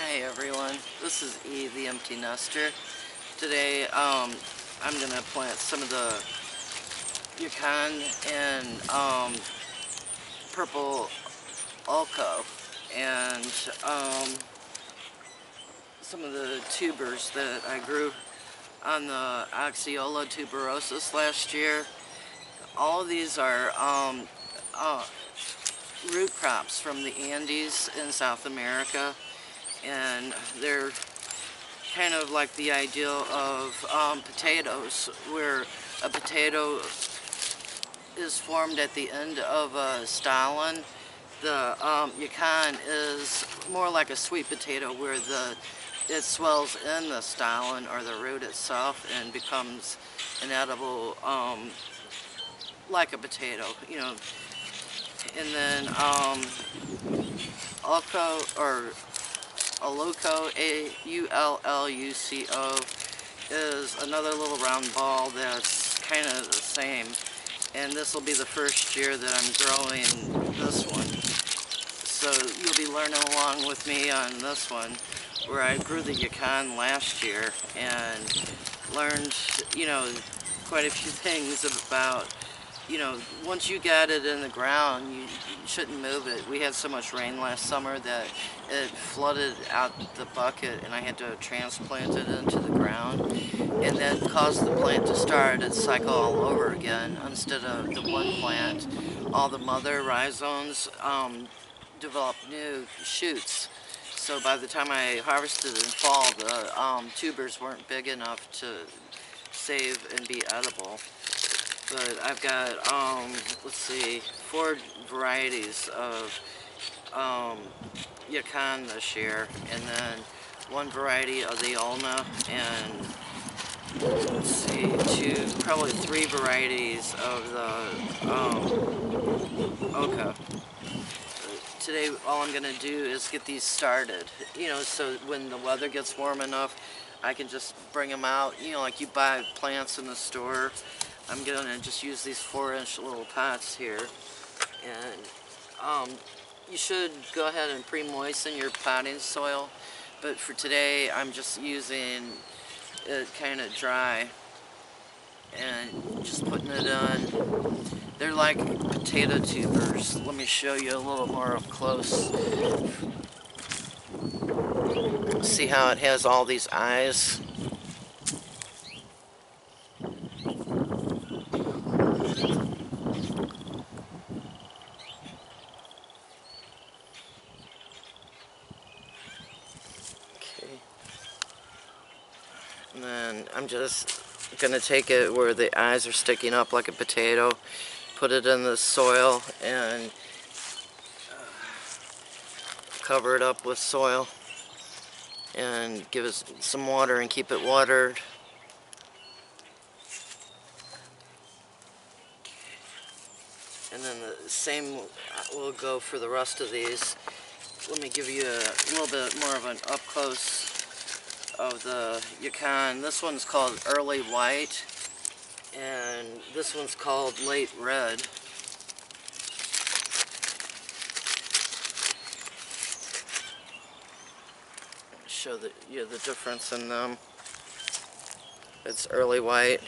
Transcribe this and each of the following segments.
Hi everyone, this is E, the empty nester. Today I'm going to plant some of the yacon and purple Ulluco and some of the tubers that I grew on the Oxalis tuberosus last year. All of these are root crops from the Andes in South America, and they're kind of like the ideal of potatoes, where a potato is formed at the end of a stolon. The yacon is more like a sweet potato, where it swells in the stolon or the root itself and becomes an edible, like a potato, you know. And then Ulluco, A-U-L-L-U-C-O, is another little round ball that's kind of the same. And this will be the first year that I'm growing this one. So you'll be learning along with me on this one, where I grew the yacon last year and learned, you know, quite a few things about, you know, once you got it in the ground, you shouldn't move it. We had so much rain last summer that it flooded out the bucket, and I had to transplant it into the ground, and that caused the plant to start its cycle all over again. Instead of the one plant, all the mother rhizomes developed new shoots. So by the time I harvested in fall, the tubers weren't big enough to save and be edible. But I've got, let's see, 4 varieties of yacon this year, and then 1 variety of the ulna, and let's see, probably 3 varieties of the oca. Today, all I'm going to do is get these started, you know, so when the weather gets warm enough, I can just bring them out, you know, like you buy plants in the store. I'm going to just use these 4-inch little pots here, and you should go ahead and pre-moisten your potting soil, but for today I'm just using it kind of dry and just putting it on. They're like potato tubers. Let me show you a little more up close. See how it has all these eyes? And then I'm just going to take it where the eyes are sticking up like a potato, put it in the soil, and cover it up with soil, and give it some water and keep it watered. And then the same will go for the rest of these. Let me give you a little bit more of an up close of the yacon. This one's called early white, and this one's called late red. Show you the difference in them. It's early white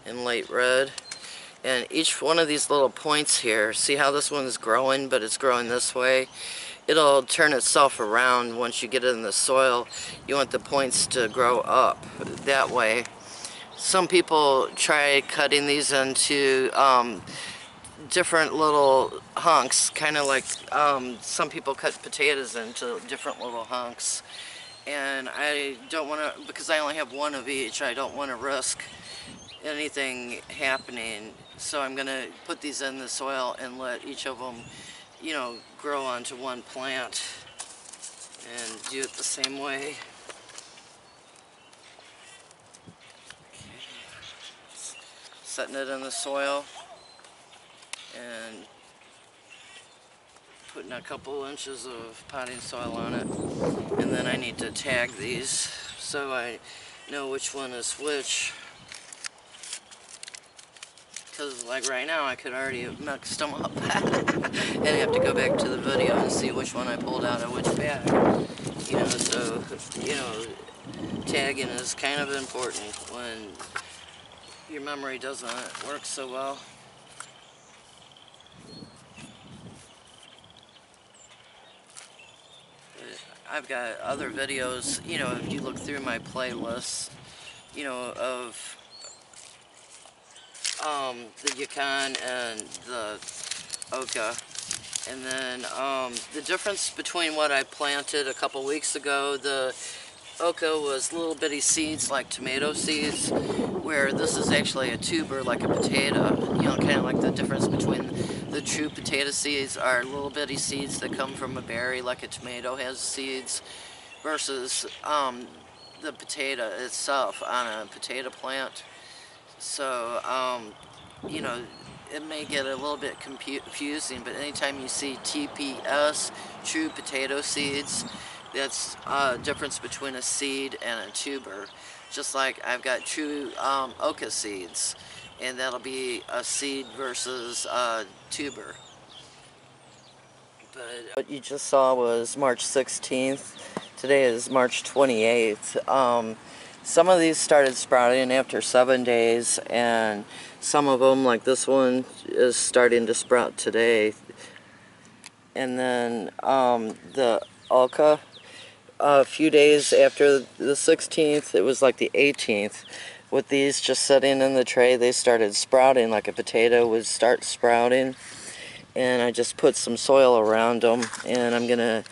and late red. And each one of these little points here, see how this one's growing, but it's growing this way? It'll turn itself around once you get it in the soil. You want the points to grow up that way. Some people try cutting these into different little hunks, kind of like some people cut potatoes into different little hunks. And I don't want to, because I only have 1 of each, I don't want to risk anything happening. So I'm going to put these in the soil and let each of them, you know, grow onto 1 plant, and do it the same way. Okay. Setting it in the soil and putting a couple inches of potting soil on it, and then I need to tag these so I know which one is which. Because like right now I could already have mixed them up and have to go back to the video and see which one I pulled out of which bag. You know, so tagging is kind of important when your memory doesn't work so well. I've got other videos, you know, if you look through my playlists, you know, of the yacon and the oca. And then the difference between what I planted a couple weeks ago, the oca was little bitty seeds like tomato seeds, where this is actually a tuber like a potato. You know, kind of like the difference between the true potato seeds are little bitty seeds that come from a berry like a tomato has seeds, versus the potato itself on a potato plant. So, you know, it may get a little bit confusing, but anytime you see TPS, true potato seeds, that's a difference between a seed and a tuber. Just like I've got true oca seeds, and that'll be a seed versus a tuber. But what you just saw was March 16th. Today is March 28th. Some of these started sprouting after 7 days, and some of them, like this one, is starting to sprout today. And then the oca, a few days after the 16th, it was like the 18th. With these just sitting in the tray, they started sprouting like a potato would start sprouting. And I just put some soil around them, and I'm gonna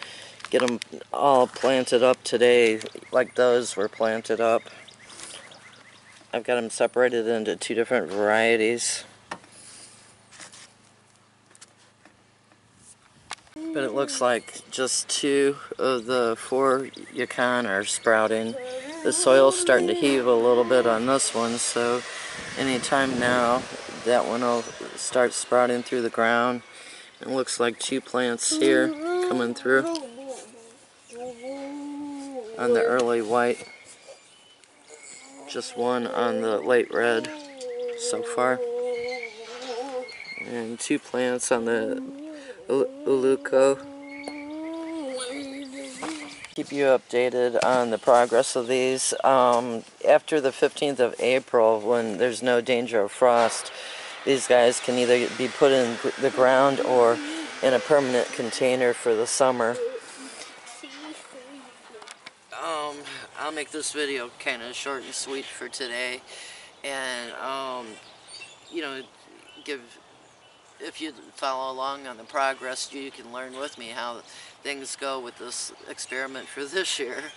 get them all planted up today like those were planted up. I've got them separated into 2 different varieties. But it looks like just 2 of the 4 yacon are sprouting. The soil's starting to heave a little bit on this one, so anytime now that one will start sprouting through the ground. It looks like 2 plants here coming through on the early white. Just 1 on the late red so far. And 2 plants on the Ulluco. Keep you updated on the progress of these. After the 15th of April, when there's no danger of frost, these guys can either be put in the ground or in a permanent container for the summer. I'll make this video kind of short and sweet for today, and you know, if you follow along on the progress, you can learn with me how things go with this experiment for this year.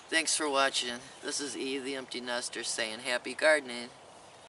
Thanks for watching. This is E, the Empty Nester, saying happy gardening.